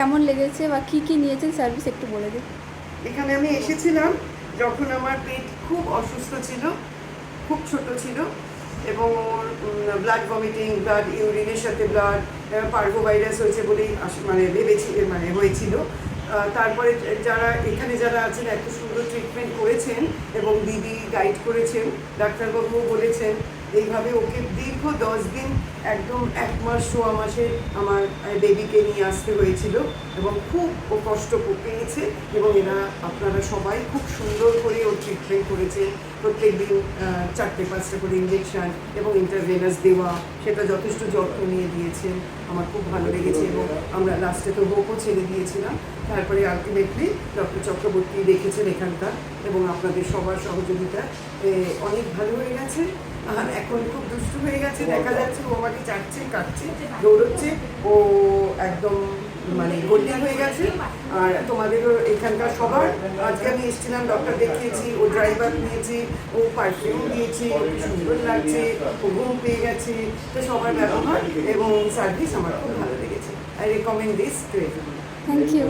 কেমন লেগেছে বা কি কি নিয়েছেন সার্ভিস একটু বলে দিন। এখানে আমি এসেছিলাম যখন আমার পেট খুব অসুস্থ ছিল, খুব ছোট ছিল এবং ওর ব্লাড ভমিটিং, ব্লাড ইউরিনের সাথে ব্লাড পার্ভোভাইরাস হয়েছে বলেই মানে ভেবেছি, মানে হয়েছিল। তারপরে যারা আছেন এত সুন্দর ট্রিটমেন্ট করেছেন এবং দিদি গাইড করেছেন, ডাক্তারবাবুও বলেছেন এইভাবে ওকে দীর্ঘ 10 দিন একদম 1 মাস 1.25 মাসে আমার বেবিকে নিয়ে আসতে হয়েছিল এবং খুব ও কষ্ট পেয়েছে এবং আপনারা সবাই খুব সুন্দর করে ওর ট্রিটমেন্ট করেছে। প্রত্যেক দিন 4-5টা করে ইঞ্জেকশন এবং ইন্টারভেনাস দেওয়া, সেটা যথেষ্ট যত্ন নিয়ে দিয়েছেন। আমার খুব ভালো লেগেছে এবং আমরা লাস্টে তো হোপও ছেড়ে দিয়েছিলাম। তারপরে আলটিমেটলি ডক্টর চক্রবর্তী দেখেছেন এখানকার এবং আপনাদের সবার সহযোগিতা অনেক ভালো হয়ে গেছে। আর এখন খুব দুষ্টু হয়ে গেছে, দেখা যাচ্ছে ও আমাকে চাটছে, কাটছে, দৌড়চ্ছে, ও একদম মানে গোল্ডেন হয়ে গেছে। আর তোমাদেরও এখানকার সবার, আজকে আমি এসেছিলাম, ডক্টর দেখিয়েছি, ও ড্রাইভার নিয়েছি, ও পারফিউম দিয়েছি, ওকে সুন্দর লাগছে, ও ঘুম পেয়ে গেছে। তো সবার ব্যবহার এবং সার্ভিস আমার খুব ভালো লেগেছে। I recommend this to everyone. Thank you.